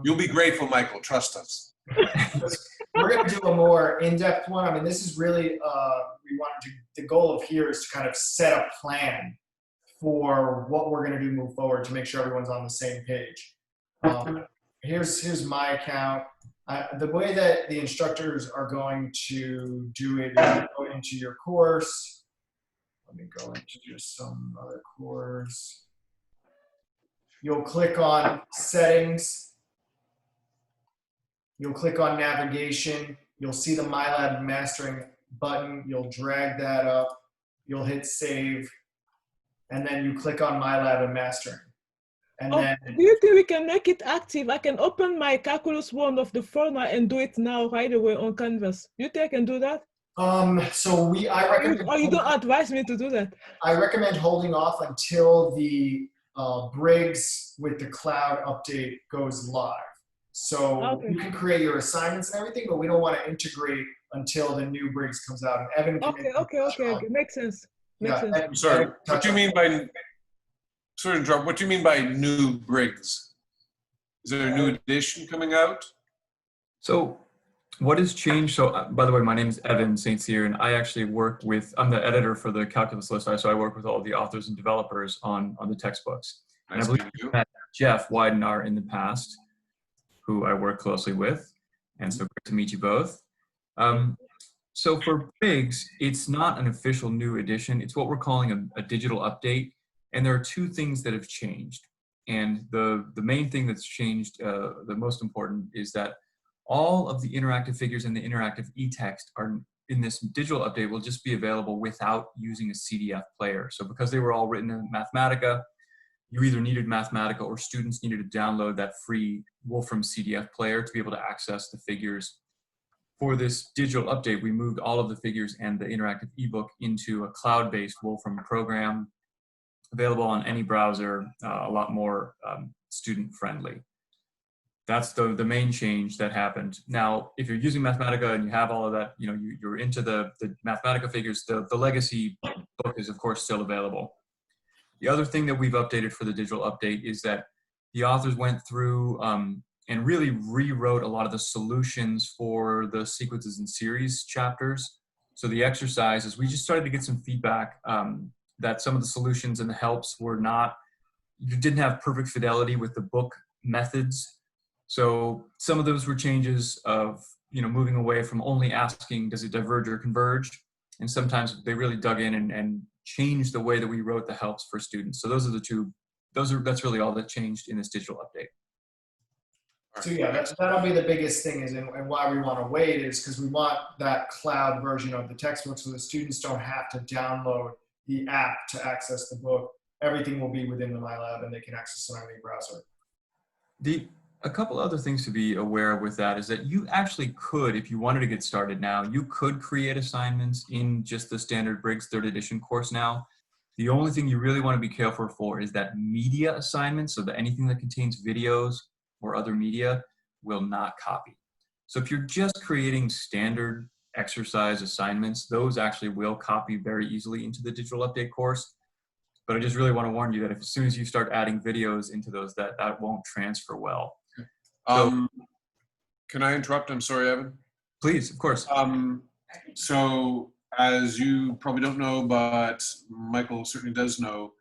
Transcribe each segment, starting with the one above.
You'll be grateful, Michael. Trust us. We're going to do a more in-depth one. I mean, this is really, the goal of here is to kind of set a plan for what we're going to do move forward to make sure everyone's on the same page. Here's my account. The way that the instructors are going to do it is go into your course. Let me go into just some other course. You'll click on settings. You'll click on navigation. You'll see the MyLab mastering button. You'll drag that up. You'll hit save. And then you click on MyLab and mastering. And then, do you think we can make it active? I can open my Calculus 1 of the format and do it now right away on Canvas. You think I can do that? I recommend. You don't advise me to do that. I recommend holding off until the Briggs with the cloud update goes live. So you can create your assignments and everything, but we don't want to integrate until the new Briggs comes out. And Evan can okay. Makes sense. Sense. I'm sorry. What do you mean by? Sorry to interrupt. What do you mean by new Briggs? Is there a new edition coming out? So what has changed? So by the way, my name is Evan St. Cyr, and I actually work with, I'm the editor for the Calculus list. So I work with all the authors and developers on the textbooks. Nice. And I believe you met Jeff Weidenar in the past, who I work closely with. And so great to meet you both. So for Briggs, it's not an official new edition. It's what we're calling a digital update. And there are two things that have changed. And the main thing that's changed, the most important, is that all of the interactive figures and the interactive e-text are in this digital update will just be available without using a CDF player. So because they were all written in Mathematica, you either needed Mathematica or students needed to download that free Wolfram CDF player to be able to access the figures. For this digital update, we moved all of the figures and the interactive ebook into a cloud-based Wolfram program available on any browser, a lot more student-friendly. That's the main change that happened. Now, if you're using Mathematica and you have all of that, you're into the Mathematica figures, the legacy book is of course still available. The other thing that we've updated for the digital update is that the authors went through and really rewrote a lot of the solutions for the sequences and series chapters. So the exercises, we just started to get some feedback that some of the solutions and the helps you didn't have perfect fidelity with the book methods. So some of those were changes of, moving away from only asking, does it diverge or converge? And sometimes they really dug in and changed the way that we wrote the helps for students. So those are the two, that's really all that changed in this digital update. So yeah, that'll be the biggest thing and why we want to wait is because we want that cloud version of the textbook so the students don't have to download the app to access the book. Everything will be within the MyLab and they can access it on any browser. A couple other things to be aware of with that is that you actually could, if you wanted to get started now, you could create assignments in just the standard Briggs 3rd edition course now. The only thing you really want to be careful for is that media assignments, so that anything that contains videos or other media will not copy. So if you're just creating standard exercise assignments, those actually will copy very easily into the digital update course. But I just really want to warn you that as soon as you start adding videos into those, that won't transfer well. Can I interrupt? I'm sorry, Evan. Please, of course. So as you probably don't know, but Michael certainly does know,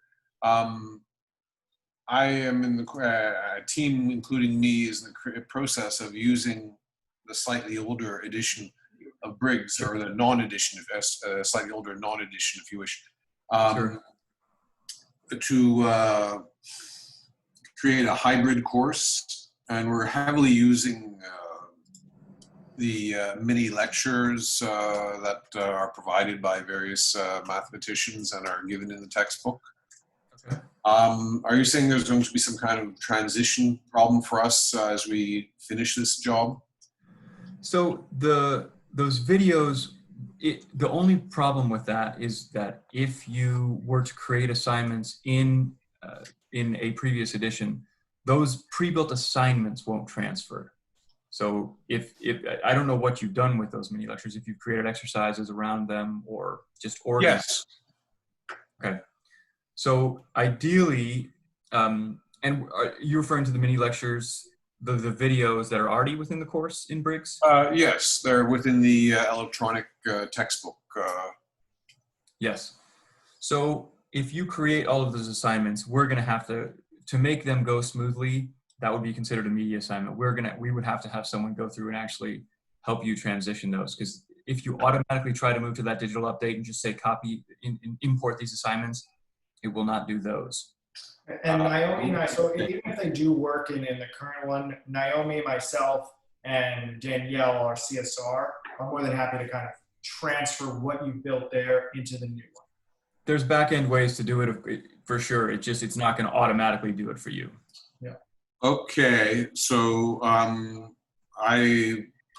I am in the team, including me, is in the process of using the slightly older edition of Briggs, or the non-edition, slightly older non-edition, if you wish, Sure. To create a hybrid course, and we're heavily using the mini lectures that are provided by various mathematicians and are given in the textbook. Okay. Are you saying there's going to be some kind of transition problem for us as we finish this job? So those videos, the only problem with that is that if you were to create assignments in a previous edition, those pre-built assignments won't transfer. So if I don't know what you've done with those mini lectures, if you've created exercises around them or just organized. Yes. Okay. So ideally, and you're referring to the mini lectures the videos that are already within the course in Briggs? Yes, they're within the electronic textbook. Yes. So if you create all of those assignments, we're going to have to make them go smoothly. That would be considered a media assignment. We would have to have someone go through and actually help you transition those. Because if you automatically try to move to that digital update and just say copy, import these assignments, it will not do those. And Naomi and I, so even if they do work in the current one, Naomi, myself, and Danielle, our CSR, are more than happy to kind of transfer what you built there into the new one. There's back-end ways to do it for sure. It's not going to automatically do it for you. Yeah. Okay, so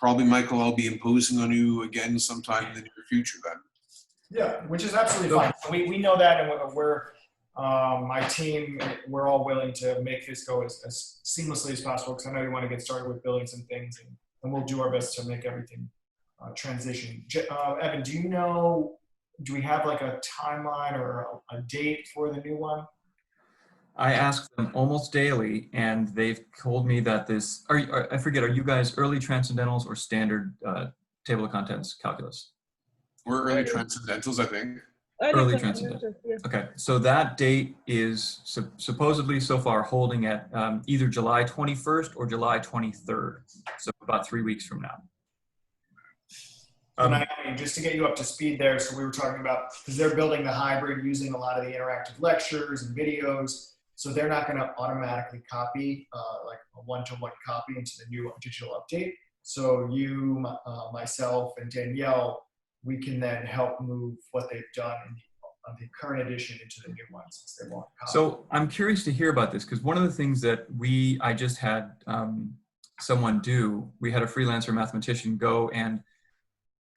Michael, I'll be imposing on you again sometime in the near future then. Yeah, which is absolutely fine. We know that, and we're my team, we're all willing to make this go as seamlessly as possible, because I know you want to get started with building some things, and we'll do our best to make everything transition. Evan, do we have like a timeline or a date for the new one? I ask them almost daily, and they've told me that I forget, are you guys early transcendentals or standard table of contents calculus? We're early transcendentals, I think. Early transcendental. Yes. Okay, so that date is supposedly so far holding at either July 21st or July 23rd, so about 3 weeks from now. Just to get you up to speed there, so we were talking about, because they're building the hybrid using a lot of the interactive lectures and videos, so they're not going to automatically copy like a one-to-one copy into the new digital update. So you, myself, and Danielle, we can then help move what they've done on the current edition into the new one, since they won't copy. So I'm curious to hear about this, because one of the things that I just had someone do, we had a freelancer mathematician go, and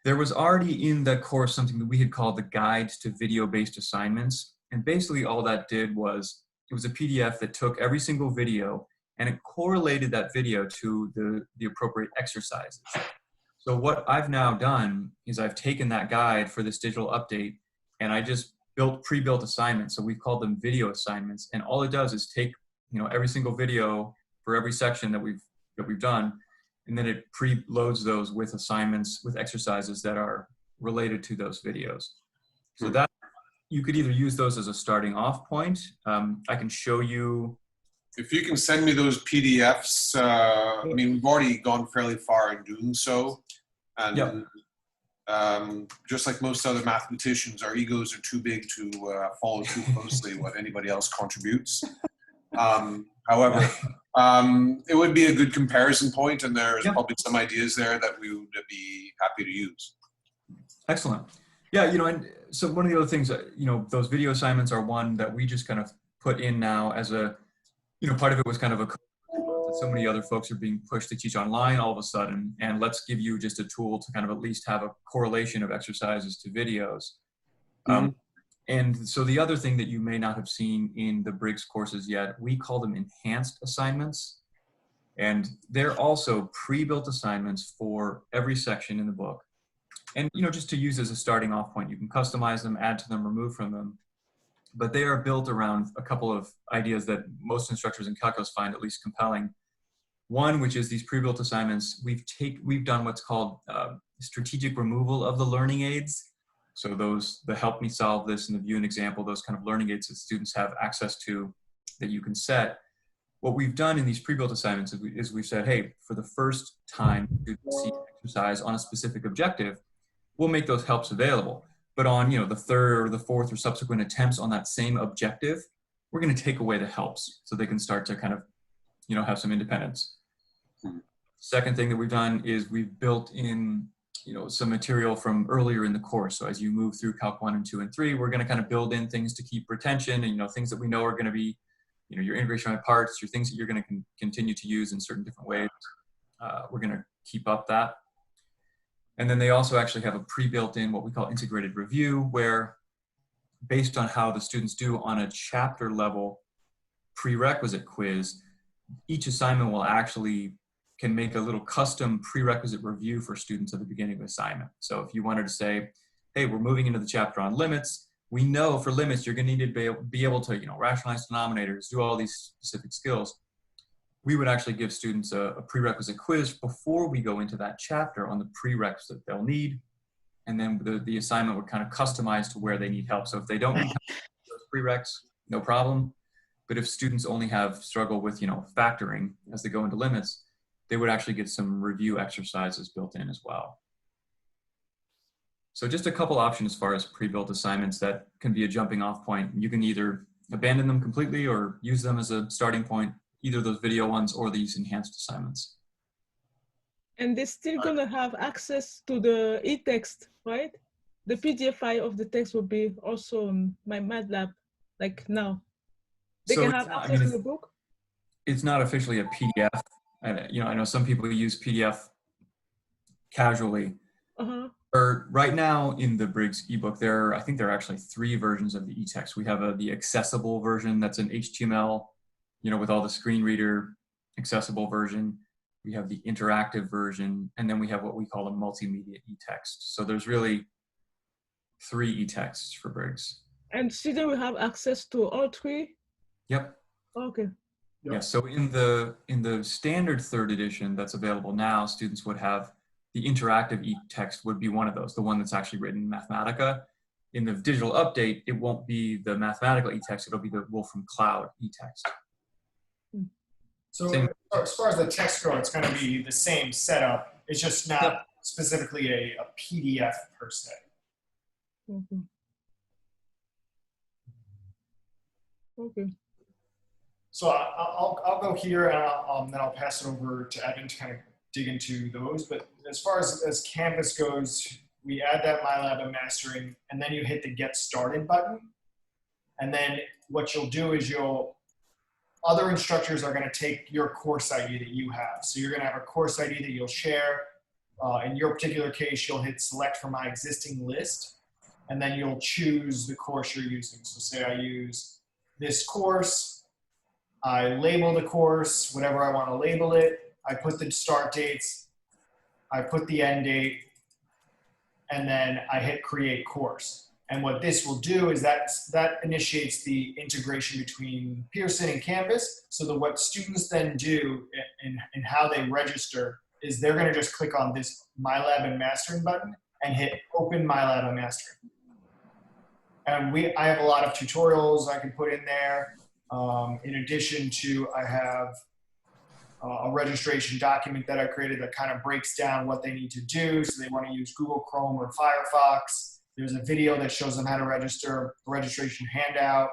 there was already in that course something that we had called the Guide to Video-Based Assignments. And basically all that did was, it was a PDF that took every single video and it correlated that video to the appropriate exercises. So what I've now done is I've taken that guide for this digital update and I just pre-built assignments. So we've called them video assignments. And all it does is take, every single video for every section that we've done, and then it preloads those with assignments, with exercises that are related to those videos. So that you could either use those as a starting off point. I can show you. If you can send me those PDFs, we've already gone fairly far in doing so. And yep. Just like most other mathematicians, our egos are too big to follow too closely what anybody else contributes. However, it would be a good comparison point, and there's probably some ideas there that we would be happy to use. Excellent. Yeah, and so one of the other things, those video assignments are one that we just kind of put in now as a, part of it was kind of a, that so many other folks are being pushed to teach online all of a sudden, and let's give you just a tool to kind of at least have a correlation of exercises to videos. And so the other thing that you may not have seen in the Briggs courses yet, we call them enhanced assignments. And they're also pre-built assignments for every section in the book. And, just to use as a starting off point, you can customize them, add to them, remove from them. But they are built around a couple of ideas that most instructors in calculus find at least compelling. One, which is these pre-built assignments, we've done what's called strategic removal of the learning aids. So the help me solve this and the view an example, those kind of learning aids that students have access to that you can set. What we've done in these pre-built assignments is we've said, hey, for the first time students see exercise on a specific objective, we'll make those helps available. But on the third or the fourth or subsequent attempts on that same objective, we're going to take away the helps so they can start to kind of have some independence. Second thing that we've done is we've built in some material from earlier in the course. So as you move through Calc 1 and 2 and 3, we're going to kind of build in things to keep retention and, things that we know are going to be, your integration by parts, your things that you're going to continue to use in certain different ways. We're going to keep up that. And then they also actually have a pre-built in what we call integrated review, where based on how the students do on a chapter level prerequisite quiz, each assignment will actually can make a little custom prerequisite review for students at the beginning of the assignment. So if you wanted to say, hey, we're moving into the chapter on limits, we know for limits, you're going to need to be able to, rationalize denominators, do all these specific skills. we would actually give students a prerequisite quiz before we go into that chapter on the prereqs that they'll need. And then the assignment would kind of customize to where they need help. So if they don't need help with those prereqs, no problem. But if students only have struggle with, factoring as they go into limits, they would actually get some review exercises built in as well. So just a couple options as far as pre-built assignments that can be a jumping off point. You can either abandon them completely or use them as a starting point, either those video ones or these enhanced assignments. And they're still gonna have access to the e-text, right? The PDF file of the text will be also on my MATLAB, like now. They can have access to the book? It's not officially a PDF. I know some people use PDF casually. Or right now in the Briggs ebook, I think there are actually 3 versions of the e-text. We have the accessible version that's an HTML, with all the screen reader accessible version. We have the interactive version, and then we have what we call a multimedia e-text. So there's really 3 e-texts for Briggs. And students will have access to all 3? Yep. Okay. Yep. Yeah, so in the standard 3rd edition that's available now, students would have the interactive e-text would be one of those, the one that's actually written in Mathematica. In the digital update, it won't be the mathematical e-text, it'll be the Wolfram Cloud e-text. So as far as the text go, it's going to be the same setup. It's just not specifically a PDF per se. Okay. So I'll go here and then I'll pass it over to Evan to kind of dig into those. But as far as Canvas goes, we add that MyLab and mastering, and then you hit the Get Started button. And then what you'll do is other instructors are going to take your course ID that you have. So you're going to have a course ID that you'll share. In your particular case, you'll hit select from my existing list, and then you'll choose the course you're using. So say I use this course, I label the course, whatever I want to label it, I put the start dates, I put the end date, and then I hit create course. And what this will do is that initiates the integration between Pearson and Canvas, so that what students then do in how they register is they're going to just click on this MyLab and Mastering button and hit Open MyLab and Mastering. And I have a lot of tutorials I can put in there. In addition to, I have a registration document that I created that kind of breaks down what they need to do. So they want to use Google Chrome or Firefox. There's a video that shows them how to register, a registration handout.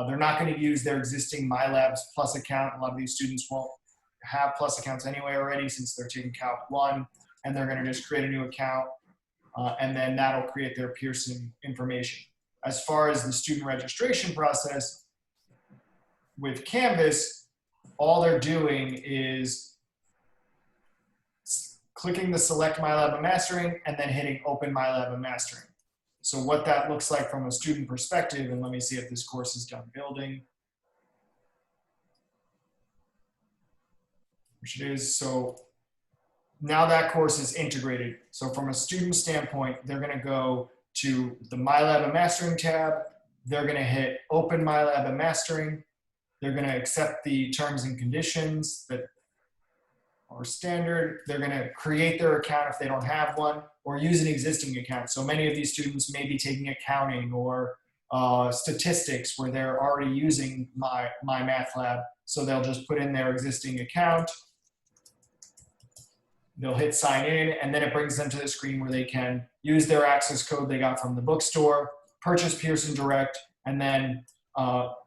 They're not going to use their existing MyLabs Plus account. A lot of these students won't have Plus accounts anyway already since they're taking Calc 1, and they're going to just create a new account, and then that'll create their Pearson information. As far as the student registration process, with Canvas, all they're doing is clicking the Select MyLab and Mastering and then hitting Open MyLab and Mastering. So what that looks like from a student perspective, and let me see if this course is done building. Which it is. So now that course is integrated. So from a student standpoint, they're going to go to the MyLab and Mastering tab. They're going to hit Open MyLab and Mastering. They're going to accept the terms and conditions that are standard. They're going to create their account if they don't have one, or use an existing account. So many of these students may be taking accounting or statistics where they're already using my MyMathLab. So they'll just put in their existing account. They'll hit sign in, and then it brings them to the screen where they can use their access code they got from the bookstore, purchase Pearson Direct, and then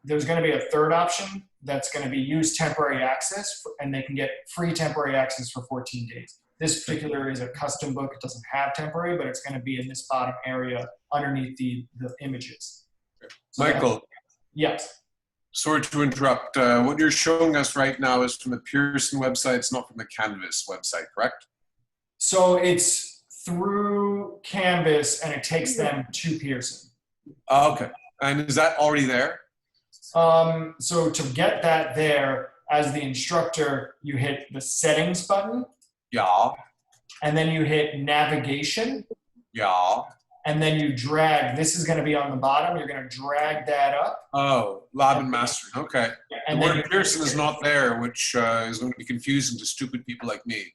there's going to be a third option that's going to be use temporary access, and they can get free temporary access for 14 days. This particular is a custom book. It doesn't have temporary, but it's going to be in this bottom area underneath the images. So Michael. Yes. Sorry to interrupt. What you're showing us right now is from the Pearson website. It's not from the Canvas website, correct? So it's through Canvas, and it takes them to Pearson. Okay. And is that already there? So to get that there, as the instructor, you hit the Settings button. Yeah. And then you hit Navigation. Yeah. and then you drag, this is going to be on the bottom, you're going to drag that up. Oh, lab and mastering. Okay. And The then word Pearson is not there, which is going to be confusing to stupid people like me.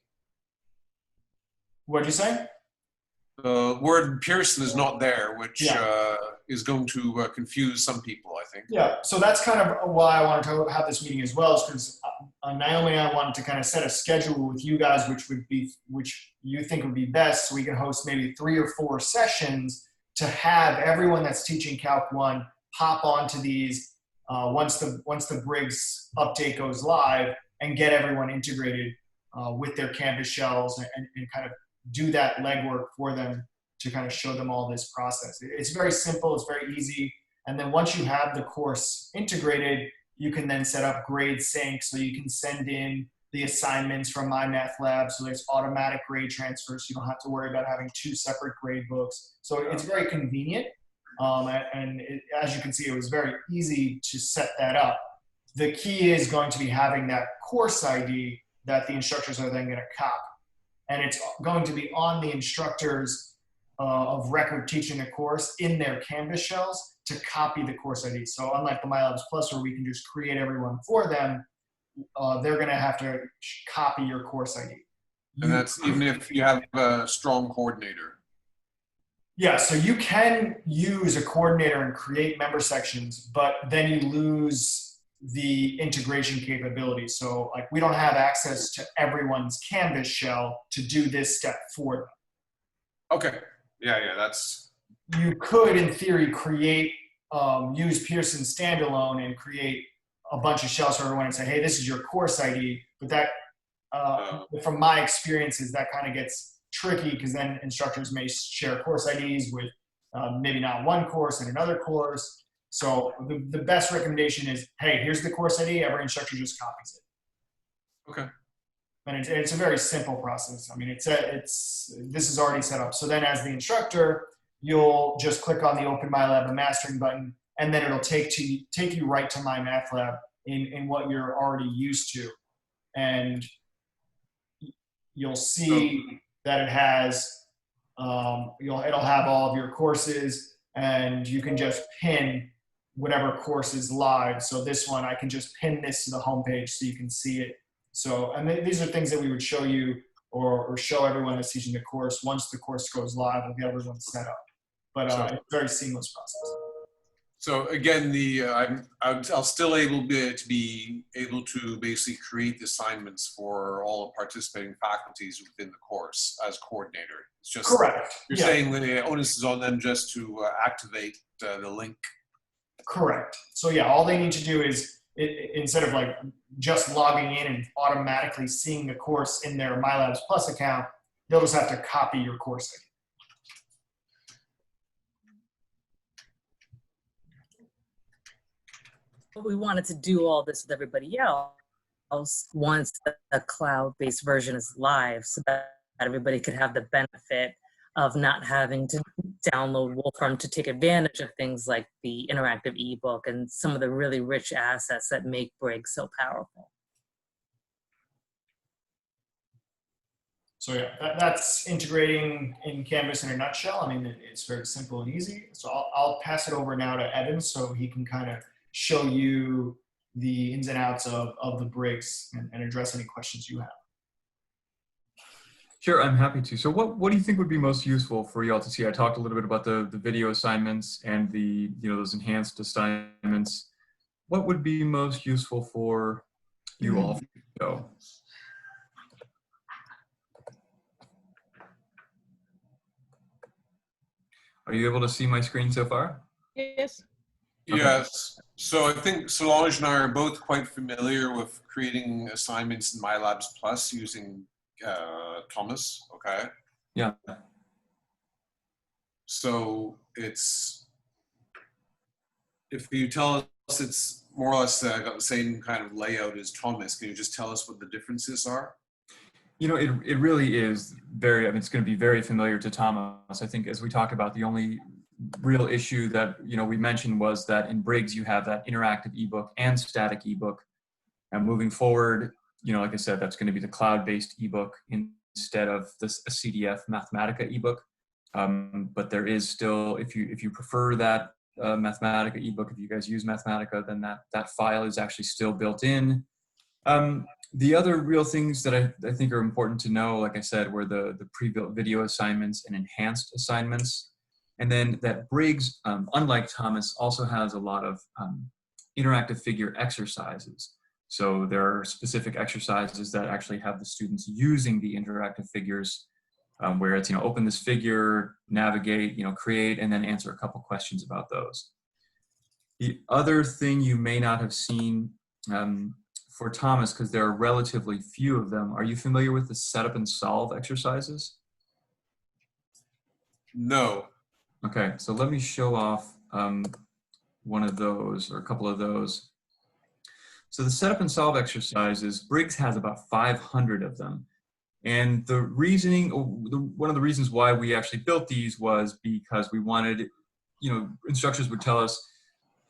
What'd you say? The word Pearson is not there, which Yeah. is going to confuse some people, I think. Yeah, so that's kind of why I wanted to have this meeting as well, is because Naomi and I wanted to kind of set a schedule with you guys, which you think would be best, so we can host maybe 3 or 4 sessions to have everyone that's teaching Calc 1 hop onto these once the Briggs update goes live, and get everyone integrated with their Canvas shells and kind of do that legwork for them to kind of show them all this process. It's very simple, it's very easy. And then once you have the course integrated, you can then set up grade sync, so you can send in the assignments from MyMathLab, so there's automatic grade transfer, so you don't have to worry about having 2 separate grade books. So it's very convenient. As you can see, it was very easy to set that up. The key is going to be having that course ID that the instructors are then going to copy. And it's going to be on the instructors of record teaching the course in their Canvas shells to copy the course ID. So unlike the MyLabs Plus, where we can just create everyone for them, they're going to have to copy your course ID. And that's even if you have a strong coordinator. Yeah, so you can use a coordinator and create member sections, but then you lose the integration capability. So like we don't have access to everyone's Canvas shell to do this step for them. Okay. Yeah, that's... You could, in theory, create, use Pearson standalone and create a bunch of shells for everyone and say, hey, this is your course ID. But that, from my experiences, that kind of gets tricky, because then instructors may share course IDs with maybe not one course and another course. So the best recommendation is, hey, here's the course ID, every instructor just copies it. Okay. And it's a very simple process. I mean, this is already set up. So then as the instructor, you'll just click on the Open MyLab and Mastering button, and then it'll take you right to MyMathLab in what you're already used to. And you'll see that it has, it'll have all of your courses, and you can just pin whatever course is live. So this one, I can just pin this to the homepage so you can see it. So, and these are things that we would show you or show everyone that's teaching the course. Once the course goes live, we'll get everyone set up. But it's a very seamless process. So again, I'll still be able to basically create the assignments for all the participating faculties within the course as coordinator. It's just correct. You're saying the onus is on them just to activate the link. Correct. So yeah, all they need to do is instead of like just logging in and automatically seeing the course in their MyLabs Plus account, they'll just have to copy your course ID. We wanted to do all this with everybody else once the cloud-based version is live, so that everybody could have the benefit of not having to download Wolfram to take advantage of things like the interactive ebook and some of the really rich assets that make Briggs so powerful. So yeah, that's integrating in Canvas in a nutshell. I mean, it's very simple and easy. So I'll pass it over now to Evan so he can kind of show you the ins and outs of the Briggs and address any questions you have. Sure, I'm happy to. So what do you think would be most useful for y'all to see? I talked a little bit about the video assignments and the those enhanced assignments. What would be most useful for you all to know? Are you able to see my screen so far? Yes. Okay. Yes. So I think Solange and I are both quite familiar with creating assignments in MyLabs Plus using Thomas. Okay. Yeah. So if you tell us it's more or less got the same kind of layout as Thomas, can you just tell us what the differences are? It really is very, I mean, it's going to be very familiar to Thomas. I think as we talked about, the only real issue that, we mentioned was that in Briggs, you have that interactive ebook and static ebook. And moving forward, like I said, that's going to be the cloud-based ebook instead of a CDF Mathematica ebook. But there is still, if you prefer that Mathematica ebook, if you guys use Mathematica, then that file is actually still built in. The other real things that I think are important to know, like I said, were the pre-built video assignments and enhanced assignments. And then that Briggs, unlike Thomas, also has a lot of interactive figure exercises. So there are specific exercises that actually have the students using the interactive figures, where it's, open this figure, navigate, create, and then answer a couple questions about those. The other thing you may not have seen for Thomas, because there are relatively few of them, are you familiar with the setup and solve exercises? No. Okay, so let me show off one of those, or a couple of those. So the setup and solve exercises, Briggs has about 500 of them. And the reasoning, one of the reasons why we actually built these was because we wanted, instructors would tell us,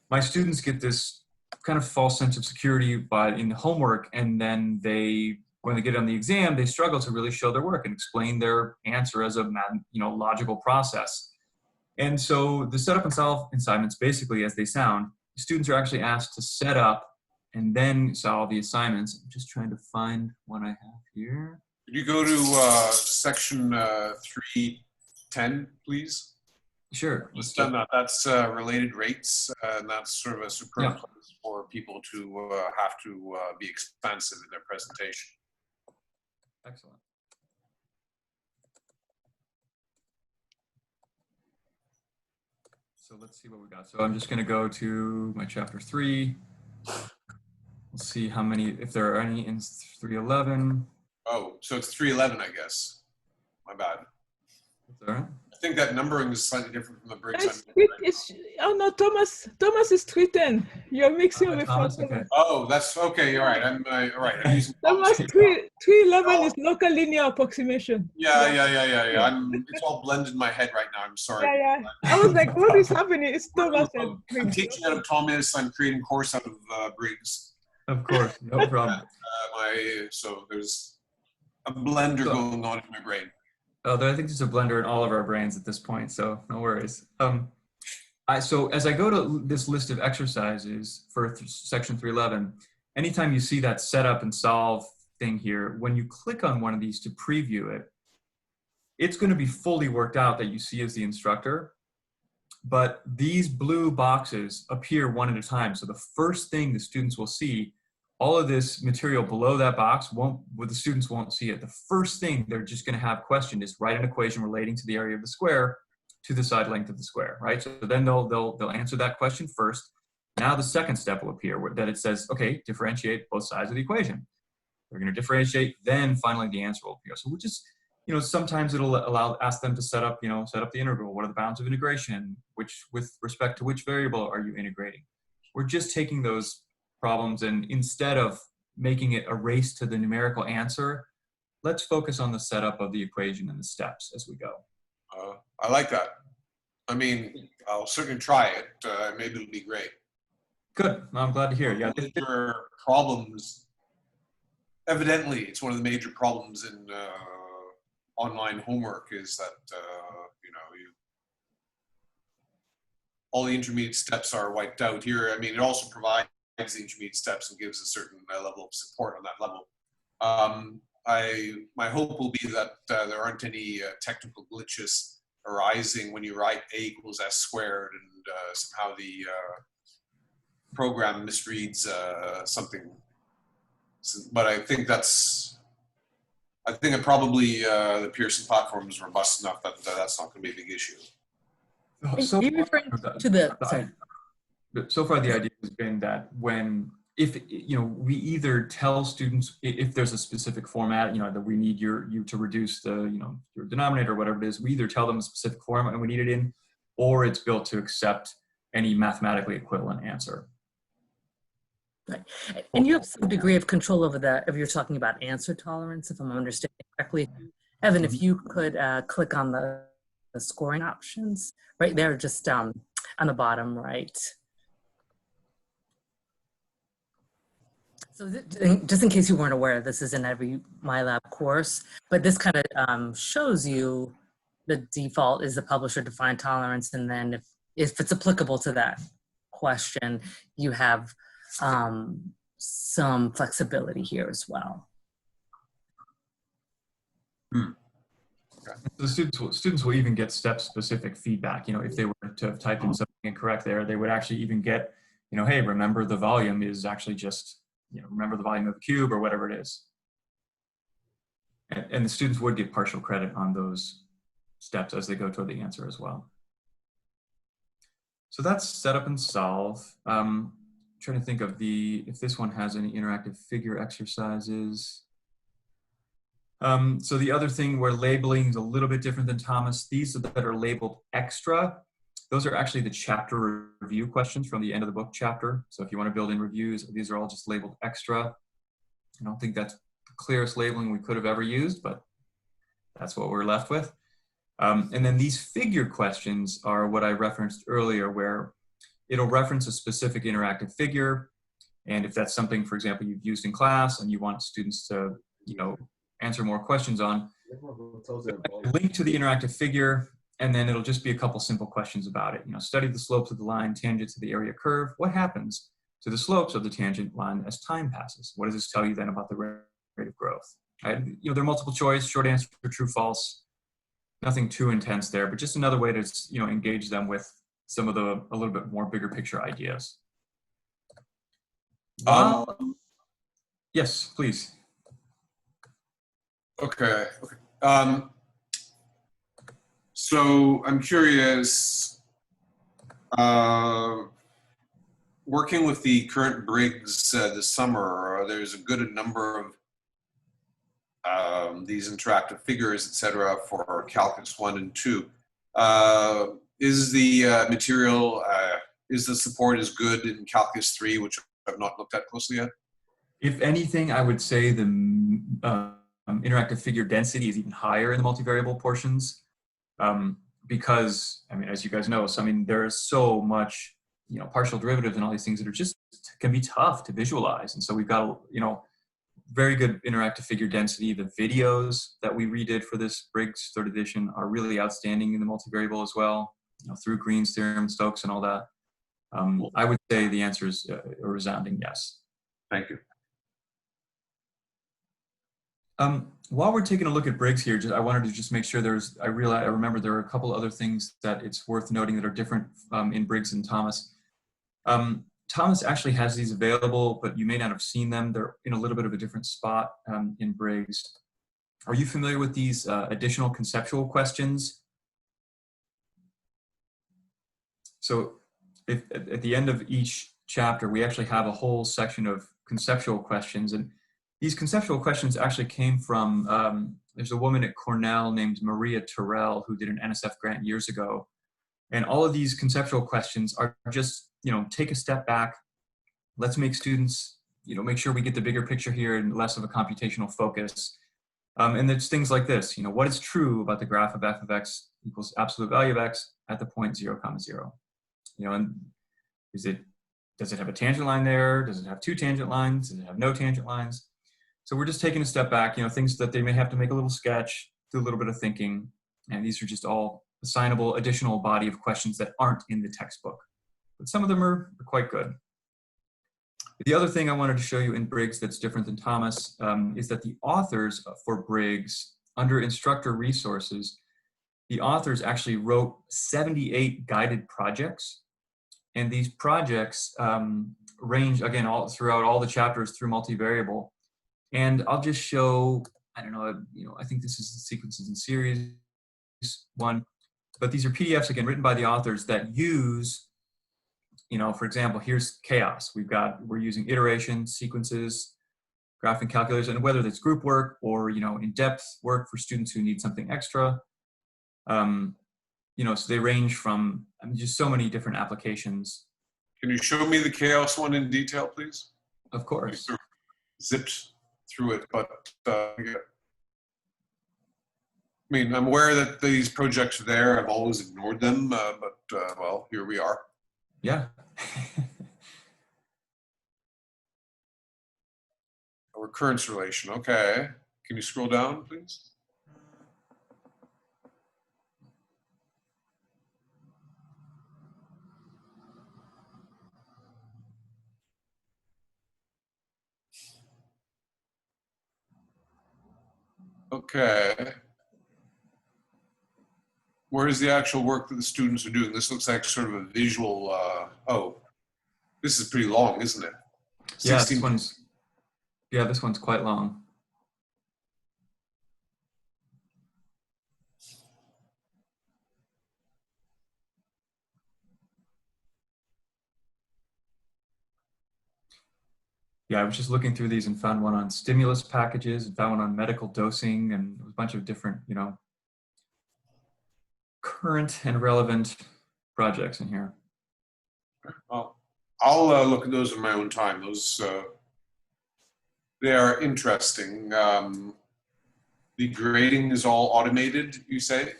my students get this kind of false sense of security in the homework, and then when they get on the exam, they struggle to really show their work and explain their answer as a logical process. And so the setup and solve assignments, basically as they sound, students are actually asked to set up and then solve the assignments. I'm just trying to find one I have here. Could you go to section 310, please? Sure. Let's done that. That's related rates, and that's sort of a superb place for people to have to be expansive in their presentation. Excellent. So let's see what we got. So I'm just going to go to my chapter 3. We'll see how many, if there are any in 311. Oh, so it's 311, I guess. My bad. Is that right? I think that numbering is slightly different from the Briggs. Oh no, Thomas is 310. You're mixing with Thomas, okay. Oh, that's okay. All right. I'm all right. I'm using Thomas 311 is local linear approximation. Yeah. It's all blended in my head right now. I'm sorry. Yeah. I was like, what is happening? It's Thomas and I'm Briggs. teaching out of Thomas. I'm creating a course out of Briggs. Of course, no problem. So there's a blender going on in my brain. Oh, I think there's a blender in all of our brains at this point, so no worries. So as I go to this list of exercises for section 311, anytime you see that setup and solve thing here, when you click on one of these to preview it, it's going to be fully worked out that you see as the instructor. But these blue boxes appear one at a time. So the first thing the students will see, all of this material below that box the students won't see it. The first thing they're just going to have questioned is write an equation relating to the area of the square to the side length of the square, right? So then they'll answer that question first. Now the second step will appear that it says, okay, differentiate both sides of the equation. They're going to differentiate, then finally the answer will appear. So we'll just, sometimes it'll ask them to set up the integral. What are the bounds of integration? With respect to which variable are you integrating? We're just taking those problems, and instead of making it a race to the numerical answer, let's focus on the setup of the equation and the steps as we go. I like that. I mean, I'll certainly try it. Maybe it'll be great. Good. I'm glad to hear. Yeah. Major problems. Evidently, it's one of the major problems in online homework is that all the intermediate steps are wiped out here. I mean, it also provides the intermediate steps and gives a certain level of support on that level. My hope will be that there aren't any technical glitches arising when you write a equals s squared and somehow the program misreads something. But I think probably the Pearson platform is robust enough that that's not going to be a big issue. So you referring to the sorry. So far, the idea has been that if we either tell students if there's a specific format, that we need you to reduce the, your denominator or whatever it is, we either tell them a specific format and we need it in, or it's built to accept any mathematically equivalent answer. Right. And you have some degree of control over that if you're talking about answer tolerance, if I'm understanding correctly. Evan, if you could click on the scoring options right there, just on the bottom right. So just in case you weren't aware, this is in every MyLab course, but this kind of shows you the default is the publisher defined tolerance. And then if it's applicable to that question, you have some flexibility here as well. The students will even get step-specific feedback. You know, if they were to have typed in something incorrect there, they would actually even get, you know, hey, remember the volume is actually just, you know, remember the volume of the cube or whatever it is. And the students would get partial credit on those steps as they go toward the answer as well. So that's set up and solve. Trying to think of if this one has any interactive figure exercises. So the other thing where labeling is a little bit different than Thomas, these that are labeled extra, those are actually the chapter review questions from the end of the book chapter. So if you want to build in reviews, these are all just labeled extra. I don't think that's the clearest labeling we could have ever used, but that's what we're left with. And then these figure questions are what I referenced earlier, where it'll reference a specific interactive figure. And if that's something, for example, you've used in class and you want students to, you know, answer more questions on, link to the interactive figure, and then it'll just be a couple simple questions about it. You know, study the slopes of the line tangent to the area curve. What happens to the slopes of the tangent line as time passes? What does this tell you then about the rate of growth? You know, they're multiple choice, short answer, true, false. Nothing too intense there, but just another way to, you know, engage them with some of the a little bit more bigger picture ideas. Yes, please. Okay. So I'm curious, working with the current Briggs this summer, there's a good number of these interactive figures, etc., for Calculus 1 and 2. Is the material, is the support as good in Calculus 3, which I've not looked at closely yet? If anything, I would say the interactive figure density is even higher in the multivariable portions, because, I mean, as you guys know, so I mean, there is so much, you know, partial derivatives and all these things that are just can be tough to visualize, and so we've got, you know, very good interactive figure density. The videos that we redid for this Briggs 3rd edition are really outstanding in the multivariable as well, you know, through Green's theorem, Stokes, and all that. I would say the answer is a resounding yes. Thank you. While we're taking a look at Briggs here, I wanted to just make sure I remember there are a couple other things that it's worth noting that are different in Briggs and Thomas. Thomas actually has these available, but you may not have seen them. They're in a little bit of a different spot in Briggs. Are you familiar with these additional conceptual questions? So if, at the end of each chapter, we actually have a whole section of conceptual questions. And these conceptual questions actually came from, there's a woman at Cornell named Maria Terrell who did an NSF grant years ago. And all of these conceptual questions are just, you know, take a step back. Let's make students, you know, make sure we get the bigger picture here and less of a computational focus. And it's things like this, you know, what is true about the graph of f of x equals absolute value of x at the point 0, 0? You know, and does it have a tangent line there? Does it have two tangent lines? Does it have no tangent lines? So we're just taking a step back, you know, things that they may have to make a little sketch, do a little bit of thinking. And these are just all assignable additional body of questions that aren't in the textbook. But some of them are quite good. The other thing I wanted to show you in Briggs that's different than Thomas is that the authors for Briggs, under Instructor Resources, the authors actually wrote 78 guided projects. And these projects range, again, throughout all the chapters through multivariable. And I'll just show, I don't know, you know, I think this is the sequences in series one, but these are PDFs, again, written by the authors that use, you know, for example, here's chaos. We're using iteration, sequences, graphing calculators, and whether that's group work or, you know, in-depth work for students who need something extra. You know, so they range from, I mean, just so many different applications. Can you show me the chaos one in detail, please? Of course. Zipped through it, but I mean, I'm aware that these projects are there. I've always ignored them, but well, here we are. Yeah. A recurrence relation. Okay. Can you scroll down, please? Okay. Where is the actual work that the students are doing? This looks like sort of a visual, oh, this is pretty long, isn't it? Yeah, 16 this one's quite long. Yeah, I was just looking through these and found one on stimulus packages, and found one on medical dosing, and a bunch of different, current and relevant projects in here. Well, I'll look at those in my own time. Those, they are interesting. The grading is all automated, you say?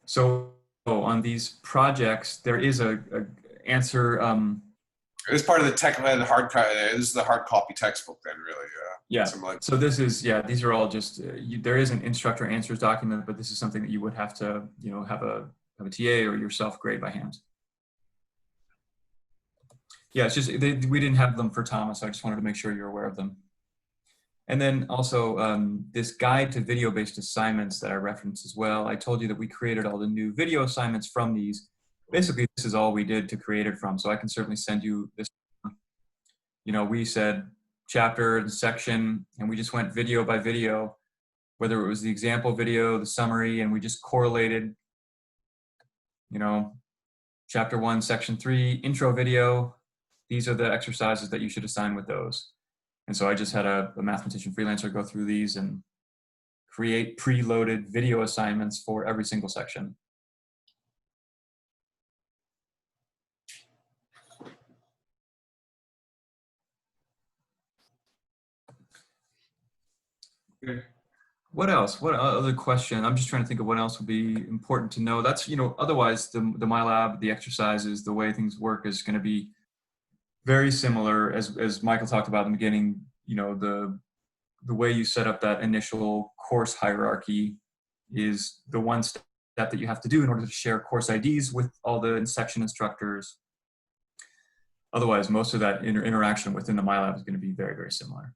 So on these projects, there is a answer. It's part of the tech, the hard copy. This is the hard copy textbook, then, really. Yeah. Like, so this is, yeah, these are all just, there is an instructor answers document, but this is something that you would have to, have a TA or yourself grade by hand. Yeah, it's just, we didn't have them for Thomas, so I just wanted to make sure you're aware of them. And then also this guide to video-based assignments that I referenced as well. I told you that we created all the new video assignments from these. Basically, this is all we did to create it from, so I can certainly send you this. We said chapter and section, and we just went video by video, whether it was the example video, the summary, and we just correlated, chapter 1, section 3, intro video. These are the exercises that you should assign with those. And so I just had a mathematician freelancer go through these and create preloaded video assignments for every single section. okay. What else? What other question? I'm just trying to think of what else would be important to know. That's, otherwise the MyLab, the exercises, the way things work is going to be very similar as Michael talked about in the beginning. The way you set up that initial course hierarchy is the one step that you have to do in order to share course IDs with all the section instructors. Otherwise, most of that interaction within the MyLab is going to be very, very similar.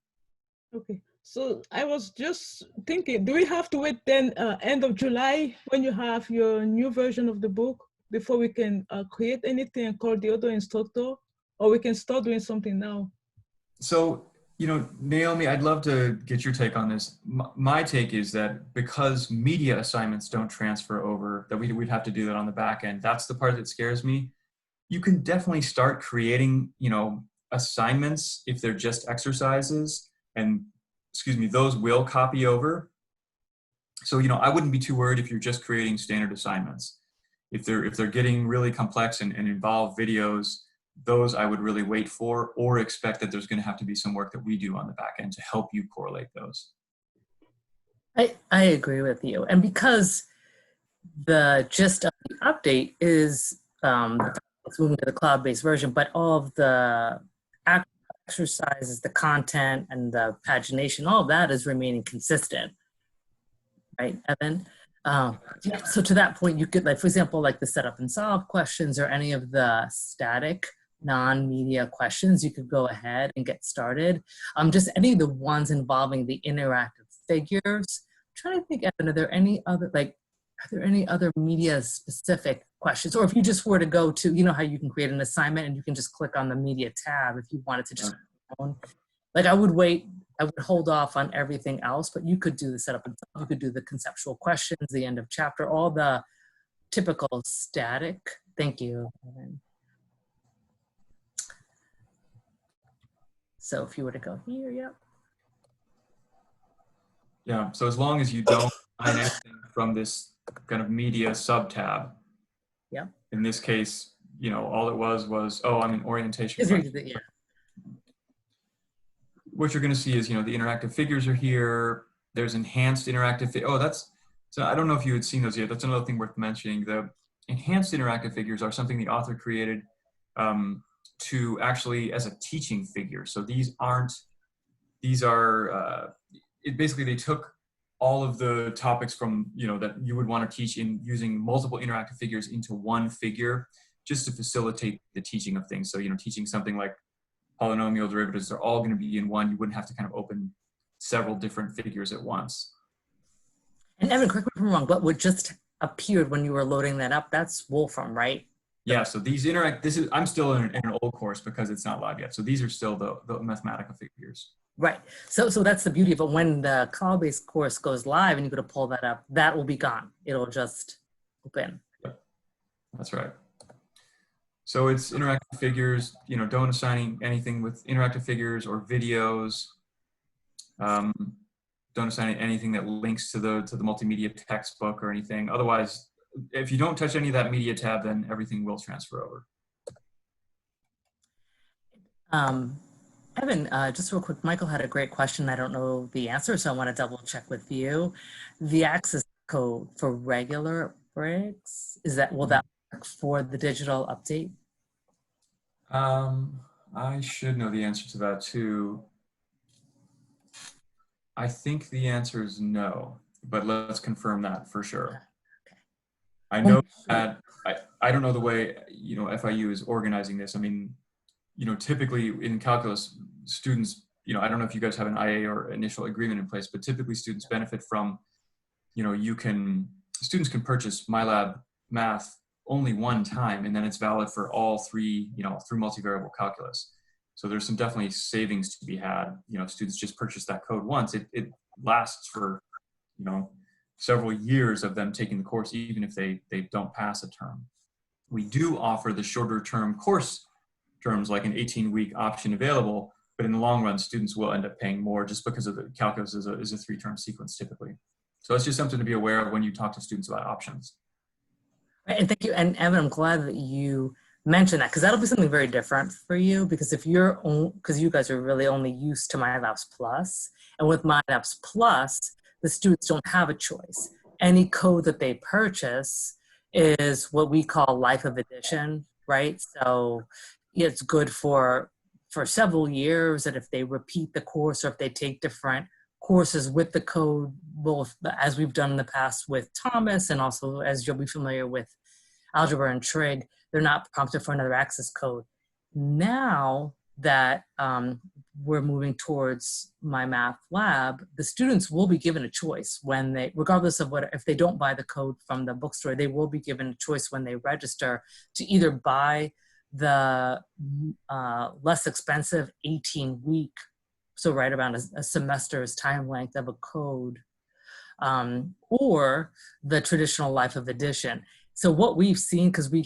Okay, so I was just thinking, do we have to wait then end of July when you have your new version of the book before we can create anything and call the other instructor, or we can start doing something now? So, Naomi, I'd love to get your take on this. My take is that because media assignments don't transfer over, that we'd have to do that on the back end. That's the part that scares me. You can definitely start creating, assignments if they're just exercises, and those will copy over. So, I wouldn't be too worried if you're just creating standard assignments. If they're getting really complex and involve videos, those I would really wait for, or expect that there's going to have to be some work that we do on the back end to help you correlate those. I agree with you. And because the gist of the update is it's moving to the cloud-based version, but all of the exercises, the content, and the pagination, all of that is remaining consistent, right, Evan? Yeah, so to that point, you could, like, for example, like the setup and solve questions or any of the static non-media questions, you could go ahead and get started. Just any of the ones involving the interactive figures. I'm trying to think, Evan, are there any other media specific questions? Or if you just were to go to, how you can create an assignment and you can just click on the media tab if you wanted to just, like, I would hold off on everything else, but you could do the setup and solve, you could do the conceptual questions, the end of chapter, all the typical static. Thank you, Evan. So if you were to go here, yep. Yeah, so as long as you don't find anything from this kind of media sub-tab. Yeah. In this case, all it was, orientation. Yeah. What you're going to see is, the interactive figures are here. There's enhanced interactive. So I don't know if you had seen those yet. That's another thing worth mentioning. The enhanced interactive figures are something the author created to actually as a teaching figure. So basically they took all of the topics from, that you would want to teach in using multiple interactive figures into one figure, just to facilitate the teaching of things. So, teaching something like polynomial derivatives are all going to be in one. You wouldn't have to kind of open several different figures at once. And Evan, correct me if I'm wrong, but what just appeared when you were loading that up, that's Wolfram, right? Yeah, so these I'm still in an old course because it's not live yet. So these are still the mathematical figures. Right. So that's the beauty of it. When the cloud-based course goes live and you go to pull that up, that will be gone. It'll just open. Yep. That's right. So it's interactive figures, don't assign anything with interactive figures or videos. Don't assign anything that links to the multimedia textbook or anything. Otherwise, if you don't touch any of that media tab, then everything will transfer over. Evan, just real quick, Michael had a great question. I don't know the answer, so I want to double check with you. The access code for regular bricks, will that work for the digital update? I should know the answer to that too. I think the answer is no, but let's confirm that for sure. Okay. I know that, I don't know the way, FIU is organizing this. I mean, typically in calculus, students, I don't know if you guys have an IA or initial agreement in place, but typically students benefit from, students can purchase MyLab Math only one time, and then it's valid for all three, through multivariable calculus. So there's some definitely savings to be had. Students just purchase that code once. It lasts for, several years of them taking the course, even if they don't pass a term. We do offer the shorter term course terms, like an 18-week option available, but in the long run, students will end up paying more just because of the calculus is a 3-term sequence typically. So it's just something to be aware of when you talk to students about options. And thank you. And Evan, I'm glad that you mentioned that, because that'll be something very different for you, because because you guys are really only used to MyLabs Plus, and with MyLabs Plus, the students don't have a choice. Any code that they purchase is what we call life of edition, right? So it's good for several years, and if they repeat the course or if they take different courses with the code, both as we've done in the past with Thomas, and also as you'll be familiar with algebra and trig, they're not prompted for another access code. Now that we're moving towards My Math Lab, the students will be given a choice when they, regardless of if they don't buy the code from the bookstore, they will be given a choice when they register to either buy the less expensive 18-week, so right around a semester's time length of a code, or the traditional life of edition. So what we've seen, because we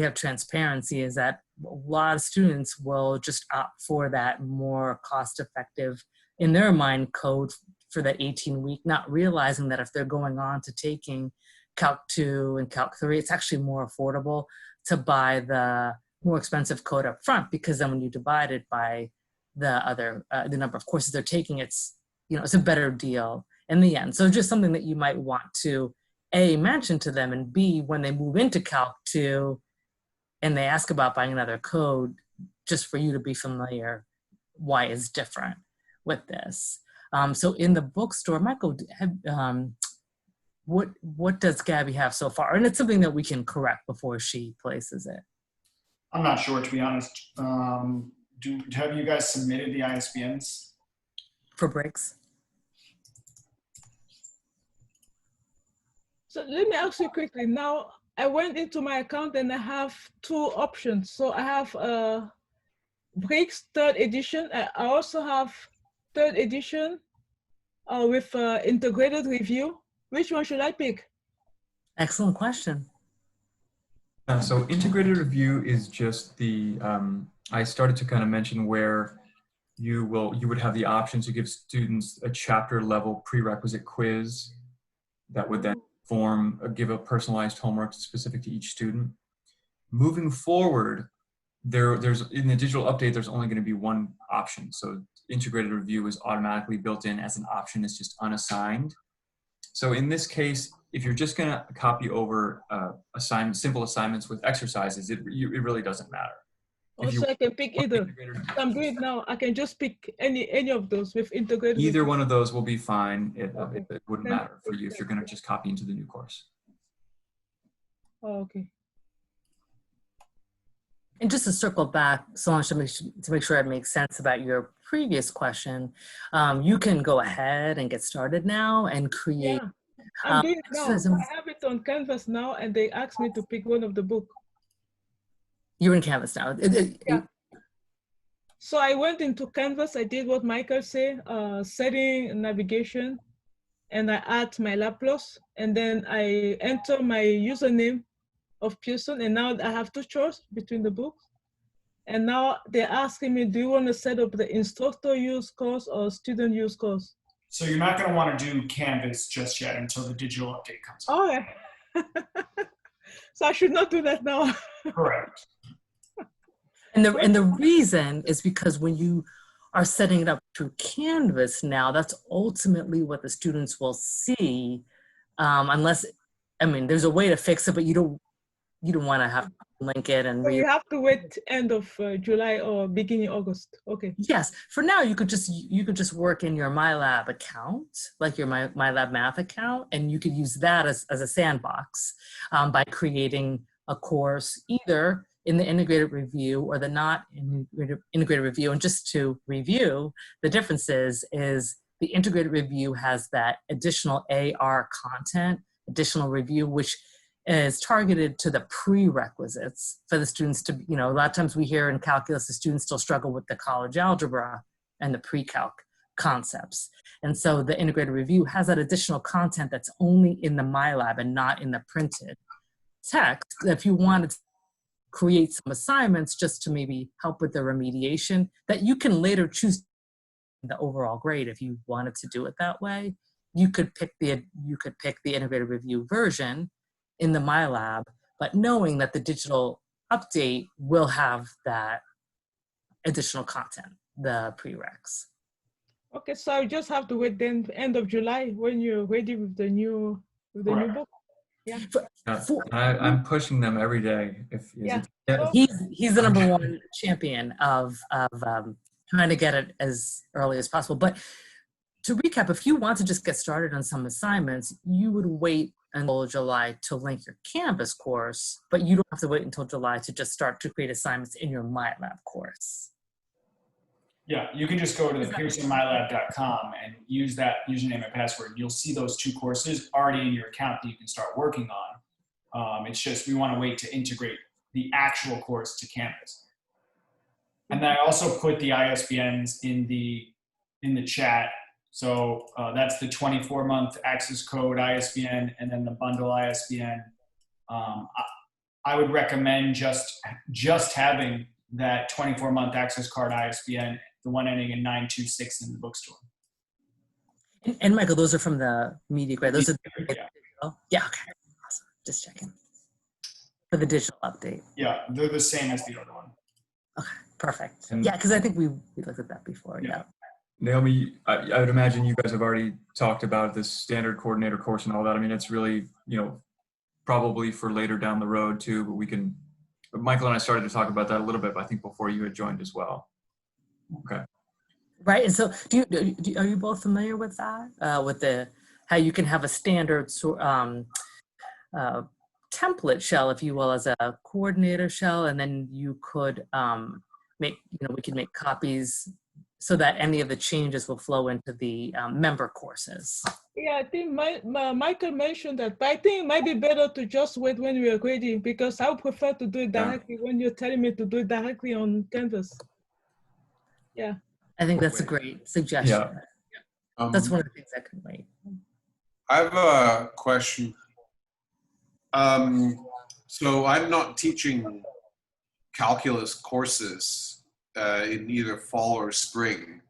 have transparency, is that a lot of students will just opt for that more cost-effective, in their mind, code for that 18-week, not realizing that if they're going on to taking Calc 2 and Calc 3, it's actually more affordable to buy the more expensive code up front, because then when you divide it by the number of courses they're taking, it's a better deal in the end. So just something that you might want to A, mention to them, and B, when they move into Calc 2 and they ask about buying another code, just for you to be familiar why it's different with this. So in the bookstore, Michael, what does Gabby have so far? And it's something that we can correct before she places it. I'm not sure, to be honest. Have you guys submitted the ISBNs? For breaks? So let me ask you quickly. Now, I went into my account and I have 2 options. So I have Breaks 3rd edition. I also have 3rd edition with integrated review. Which one should I pick? Excellent question. So integrated review is just the, I started to kind of mention where you would have the option to give students a chapter level prerequisite quiz that would then give a personalized homework specific to each student. Moving forward, there's in the digital update, there's only going to be one option. So integrated review is automatically built in as an option. It's just unassigned. So in this case, if you're just going to copy over simple assignments with exercises, it really doesn't matter. Also, I can pick either. I'm doing it now. I can just pick any of those with integrated. Either one of those will be fine. It wouldn't matter for you if you're going to just copy into the new course. Oh, okay. And just to circle back, Solange, to make sure it makes sense about your previous question, you can go ahead and get started now and create I'm doing it now. so- I have it on Canvas now, and they asked me to pick one of the book. You're in Canvas now. Yeah. So I went into Canvas. I did what Michael said, setting navigation, and I add my lab plus, and then I enter my username of Pearson, and now I have two choices between the books. And now they're asking me, do you want to set up the instructor use course or student use course? So you're not going to want to do Canvas just yet until the digital update comes out. Oh, yeah. So I should not do that now. Correct. And the reason is because when you are setting it up through Canvas now, that's ultimately what the students will see, unless, I mean, there's a way to fix it, but you don't want to have to link it and So you have to wait end of July or beginning August. Okay. Yes, for now you could just work in your MyLab account, like your MyLab Math account, and you could use that as a sandbox by creating a course either in the integrated review or the not integrated review. And just to review, the differences is the integrated review has that additional AR content, additional review, which is targeted to the prerequisites for the students to, a lot of times we hear in calculus, the students still struggle with the college algebra and the pre-calc concepts. And so the integrated review has that additional content that's only in the MyLab and not in the printed text. If you wanted to create some assignments just to maybe help with the remediation, that you can later choose the overall grade if you wanted to do it that way, you could pick the integrated review version in the MyLab, but knowing that the digital update will have that additional content, the prereqs. Okay, so I just have to wait then end of July when you're ready with the new book. Yeah. I'm pushing them every day. He's the number one champion of trying to get it as early as possible. But to recap, if you want to just get started on some assignments, you would wait until July to link your Canvas course, but you don't have to wait until July to just start to create assignments in your MyLab course. Yeah, you can just go to the pearsonmylab.com and use that username and password. You'll see those two courses already in your account that you can start working on. It's just we want to wait to integrate the actual course to Canvas. And then I also put the ISBNs in the chat. So that's the 24-month access code ISBN and then the bundle ISBN. I would recommend just having that 24-month access card ISBN, the one ending in 926 in the bookstore. And Michael, those are from the media grade. Those are yeah, okay, awesome. Just checking for the digital update. Yeah, they're the same as the other one. Okay, perfect. Yeah, because I think we looked at that before. Yeah. Naomi, I would imagine you guys have already talked about this standard coordinator course and all that. I mean, it's really, probably for later down the road too, but Michael and I started to talk about that a little bit, but I think before you had joined as well. Okay. Right, and so are you both familiar with that? With how you can have a standard template shell, if you will, as a coordinator shell, and then you could we can make copies so that any of the changes will flow into the member courses. Yeah, I think Michael mentioned that, but I think it might be better to just wait when we are ready, because I would prefer to do it directly when you're telling me to do it directly on Canvas. Yeah. I think that's a great suggestion. Yeah. That's one of the things that can wait. I have a question. So I'm not teaching calculus courses in either fall or spring.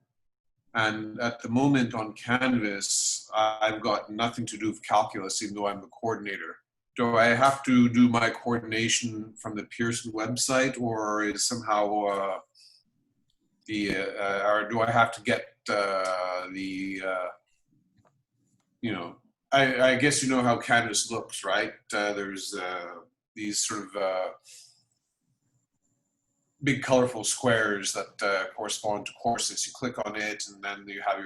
And at the moment on Canvas, I've got nothing to do with calculus, even though I'm the coordinator. Do I have to do my coordination from the Pearson website, or is somehow or do I have to get I guess you know how Canvas looks, right? There's these sort of big colorful squares that correspond to courses. You click on it, and then you have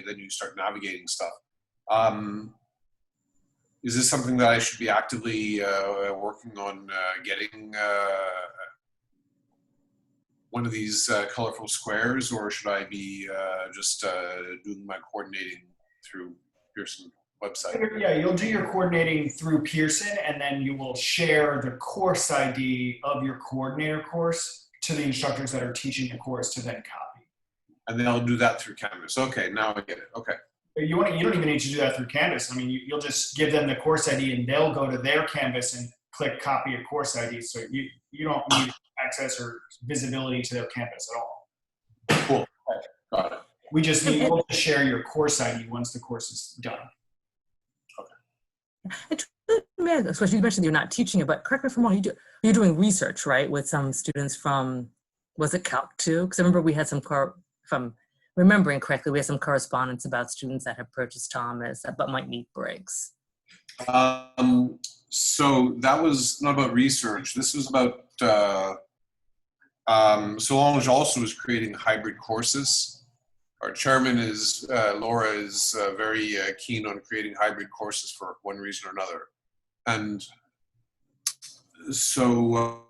then you start navigating stuff. Is this something that I should be actively working on getting one of these colorful squares, or should I be just doing my coordinating through Pearson website. Yeah, you'll do your coordinating through Pearson, and then you will share the course ID of your coordinator course to the instructors that are teaching the course to then copy. And they'll do that through Canvas. Okay, now I get it. Okay. You don't even need to do that through Canvas. I mean, you'll just give them the course ID, and they'll go to their Canvas and click copy a course ID. So you don't need access or visibility to their Canvas at all. Cool. Okay. Got it. We just need you to share your course ID once the course is done. Especially you mentioned you're not teaching it, but correct me if I'm wrong, you're doing research, right, with some students from, was it Calc 2? Because I remember we had some, if I'm remembering correctly, we had some correspondence about students that have purchased Thomas but might need Briggs. So that was not about research. This was about, Solange also is creating hybrid courses. Our chairman is, Laura is very keen on creating hybrid courses for one reason or another. And so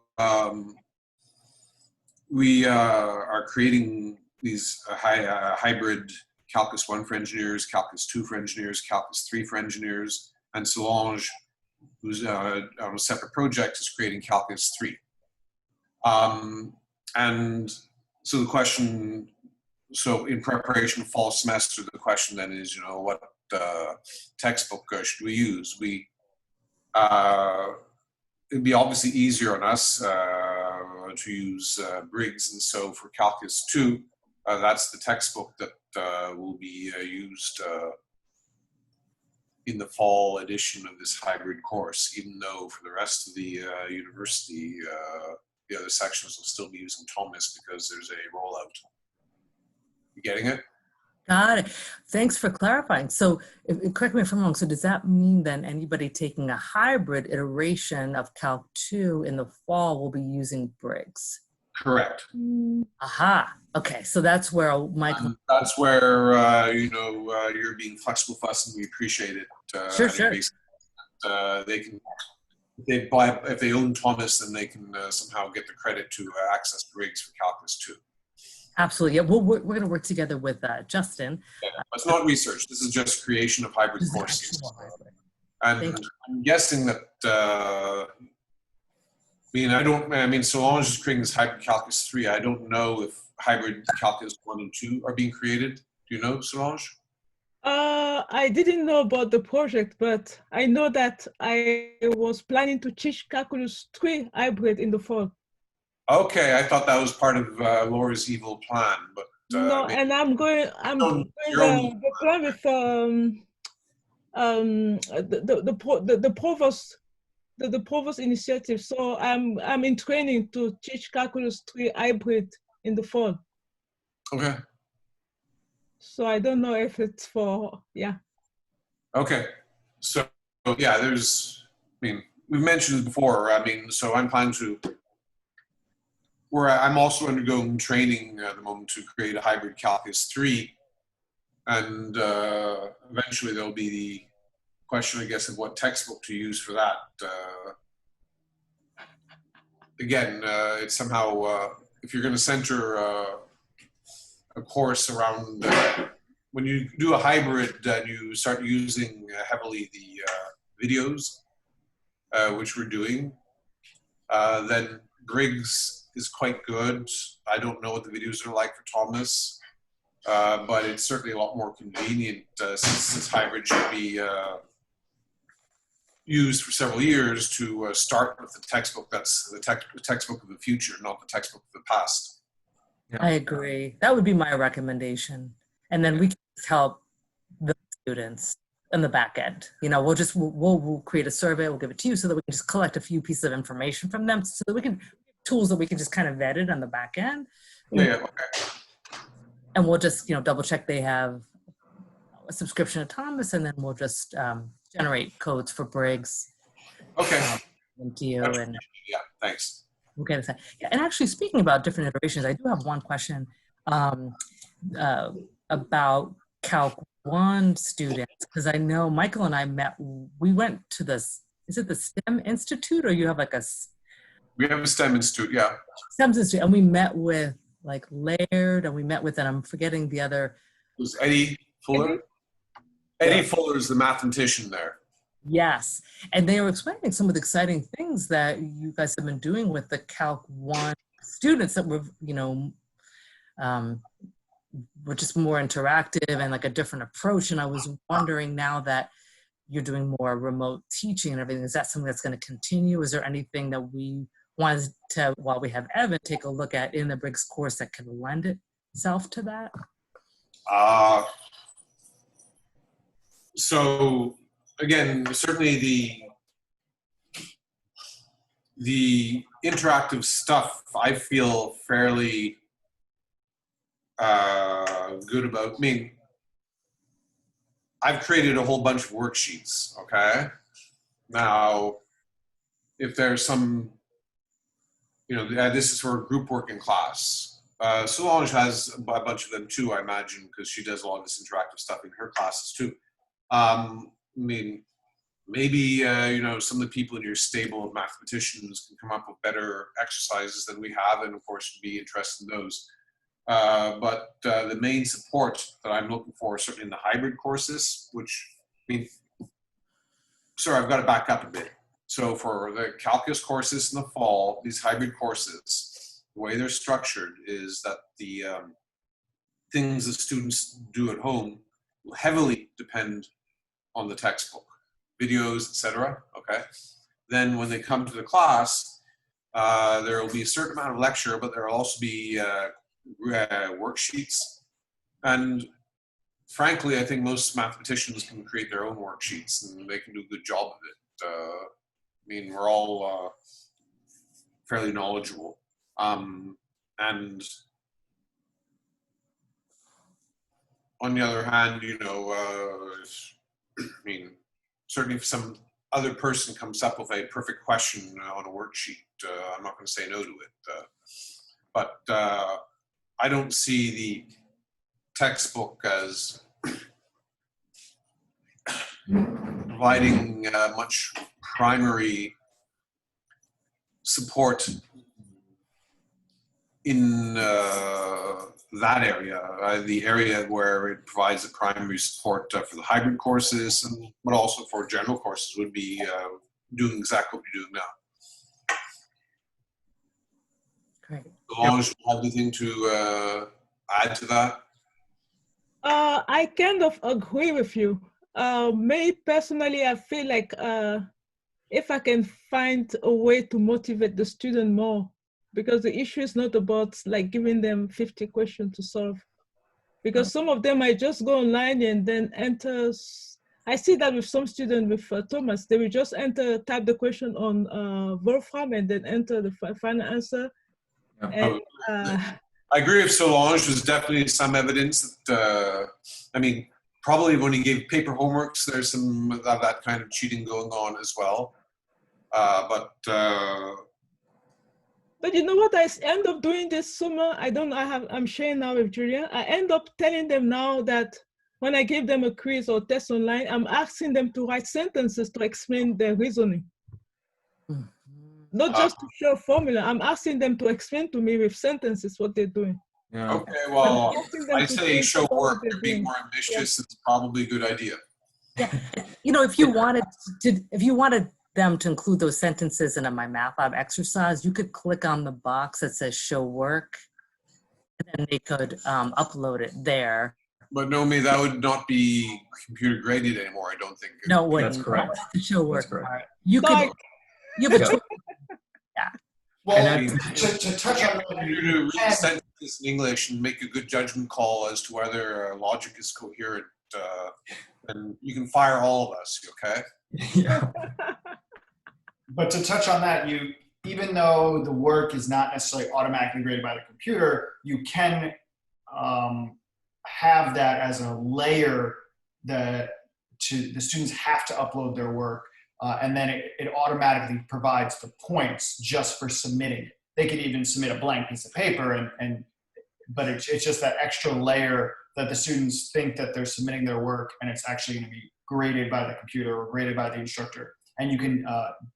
we are creating these hybrid Calculus 1 for engineers, Calculus 2 for engineers, Calculus 3 for engineers, and Solange, who's on a separate project, is creating Calculus 3. And so the question, so in preparation for fall semester, the question then is, what textbook should we use? It'd be obviously easier on us to use Briggs, and so for Calculus 2, that's the textbook that will be used in the fall edition of this hybrid course, even though for the rest of the university, the other sections will still be using Thomas because there's a rollout. You getting it? Got it. Thanks for clarifying. So correct me if I'm wrong. So does that mean then anybody taking a hybrid iteration of Calc 2 in the fall will be using Briggs? Correct. Aha. Okay. So that's where Michael. That's where, you're being flexible with us and we appreciate it. Sure. They can, if they own Thomas, then they can somehow get the credit to access Briggs for Calculus 2. Absolutely. Yeah. Well, we're going to work together with Justin. Yeah, it's not research. This is just creation of hybrid courses. And I'm guessing that, Solange is creating this hybrid Calculus 3. I don't know if hybrid Calculus 1 and 2 are being created. Do you know, Solange? I didn't know about the project, but I know that I was planning to teach Calculus 3 hybrid in the fall. Okay, I thought that was part of Laura's evil plan, but no. And I'm going the plan with the provost initiative. So I'm in training to teach Calculus 3 hybrid in the fall. Okay. So I don't know if it's for Okay, so yeah, we've mentioned it before. So I'm planning to. I'm also undergoing training at the moment to create a hybrid Calculus 3. And eventually there'll be the question, I guess, of what textbook to use for that. Again, it's somehow, if you're going to center a course around, when you do a hybrid and you start using heavily the videos, which we're doing, then Briggs is quite good. I don't know what the videos are like for Thomas, but it's certainly a lot more convenient since this hybrid should be used for several years to start with the textbook that's the textbook of the future, not the textbook of the past. Yeah. I agree. That would be my recommendation. And then we can help the students in the back end. We'll create a survey, we'll give it to you so that we can just collect a few pieces of information from them so that we can tools that we can just kind of vet it on the back end. Okay. And we'll just, double check they have a subscription to Thomas, and then we'll just generate codes for Briggs. Okay. To you and yeah, thanks. We'll get it. Yeah, and actually, speaking about different iterations, I do have one question about Calc 1 students, because I know Michael and I we went to is it the STEM Institute, or you have like a... We have a STEM Institute, yeah. STEM Institute, and we met with Laird, and we met with, and I'm forgetting the other. It was Eddie Fuller. Eddie Fuller is the mathematician there. Yes, and they were explaining some of the exciting things that you guys have been doing with the Calc 1 students that were, were just more interactive and like a different approach. And I was wondering, now that you're doing more remote teaching and everything, is that something that's going to continue? Is there anything that we wanted to, while we have Evan, take a look at in the Briggs course that can lend itself to that? So again, certainly the interactive stuff I feel fairly good about. I mean, I've created a whole bunch of worksheets, okay? Now, if there's some, this is for a group work in class. Solange has a bunch of them too, I imagine, because she does a lot of this interactive stuff in her classes too. I mean, maybe, some of the people in your stable of mathematicians can come up with better exercises than we have, and of course, you'd be interested in those. But the main support that I'm looking for, certainly in the hybrid courses, which, sorry, I've got to back up a bit. So for the calculus courses in the fall, these hybrid courses, the way they're structured is that the things that students do at home will heavily depend on the textbook, videos, etc. Okay. Then when they come to the class, there will be a certain amount of lecture, but there will also be worksheets. And frankly, I think most mathematicians can create their own worksheets and they can do a good job of it. We're all fairly knowledgeable. And on the other hand, certainly if some other person comes up with a perfect question on a worksheet, I'm not going to say no to it. But I don't see the textbook as providing much primary support in that area, the area where it provides the primary support for the hybrid courses, but also for general courses would be doing exactly what you're doing now. Great. Solange, do you have anything to add to that? I kind of agree with you. Me personally, I feel like if I can find a way to motivate the student more, because the issue is not about like giving them 50 questions to solve, because some of them might just go online and then enter. I see that with some students with Thomas, they will just type the question on Wolfram and then enter the final answer. Yeah. And, I agree with Solange. There's definitely some evidence that, probably when he gave paper homeworks, there's some of that kind of cheating going on as well. But you know what I end up doing this summer? I'm sharing now with Julia. I end up telling them now that when I give them a quiz or test online, I'm asking them to write sentences to explain their reasoning. Not just to show a formula. I'm asking them to explain to me with sentences what they're doing. Yeah. Okay, well, I say show work and be more ambitious. It's probably a good idea. Yeah, if you wanted them to include those sentences in a My Math Lab exercise, you could click on the box that says show work, and then they could upload it there. But Naomi, that would not be computer graded anymore, I don't think. No, That's correct. The show work That's part. You could. You have a tool. Yeah. Well, to touch on that, you to read sentences in English and make a good judgment call as to whether logic is coherent, and you can fire all of us, okay? Yeah. But to touch on that, even though the work is not necessarily automatically graded by the computer, you can have that as a layer that the students have to upload their work, and then it automatically provides the points just for submitting it. They could even submit a blank piece of paper, but it's just that extra layer that the students think that they're submitting their work, and it's actually going to be graded by the computer or graded by the instructor. And you can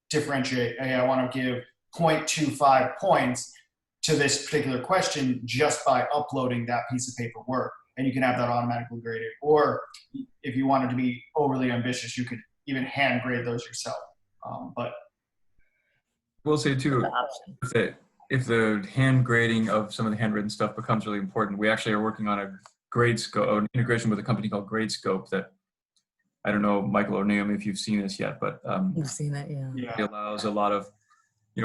differentiate, hey, I want to give 0.25 points to this particular question just by uploading that piece of paper work. and you can have that automatically graded. Or if you wanted to be overly ambitious, you could even hand grade those yourself. But We'll say too, The option. if the hand grading of some of the handwritten stuff becomes really important, we actually are working on a grade scope, an integration with a company called GradeScope that, I don't know, Michael or Naomi, if you've seen this yet, but You've seen it, yeah. yeah, it allows a lot of,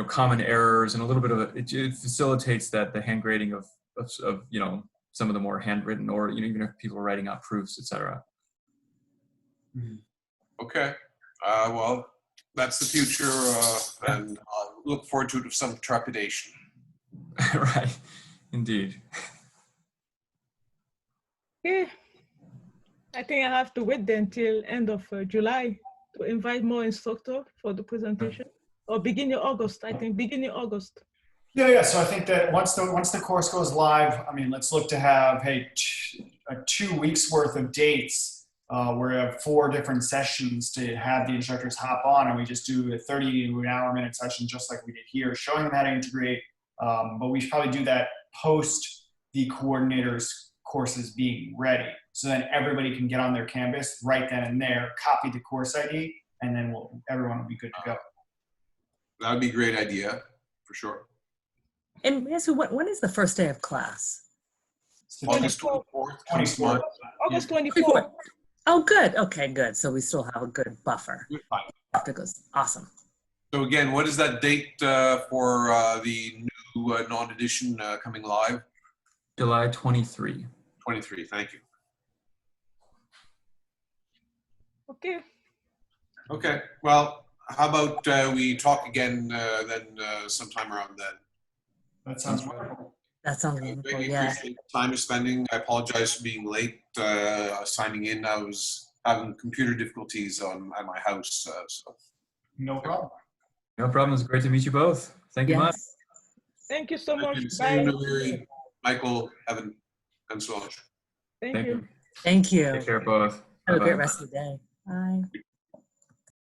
common errors and a little bit of it facilitates that the hand grading of some of the more handwritten, or even if people are writing out proofs, etc. Okay. Well, that's the future, and I'll look forward to it with some trepidation. Right, indeed. Okay. I think I have to wait then till end of July to invite more instructors for the presentation, or beginning of August. I think beginning of August. Yeah. So I think that once the course goes live, I mean, let's look to have 2 weeks worth of dates where we have 4 different sessions to have the instructors hop on, and we just do a 30 to an hour minute session just like we did here, showing them how to integrate. But we should probably do that post the coordinators' courses being ready, so then everybody can get on their Canvas right then and there, copy the course ID, and then everyone will be good to go. That would be a great idea, for sure. And when is the first day of class? August 24th, next month. August 24th. Oh, good. Okay, good. So we still have a good buffer. Good time. After goes awesome. So again, what is that date for the new non-edition coming live? July 23. 23, thank you. Okay. Okay, well, how about we talk again then sometime around then? That sounds wonderful. That sounds I wonderful. greatly Yeah. appreciate the time you're spending. I apologize for being late signing in. I was having computer difficulties at my house. So. No problem. No problem. It's great to meet you both. Thank you much. Yes. Thank you so much. Thank you. Bye. Nuri, Michael, Evan, and Solange. Thank you. Thank you. Take care, both. Have a Bye-bye. great rest of the day. Bye.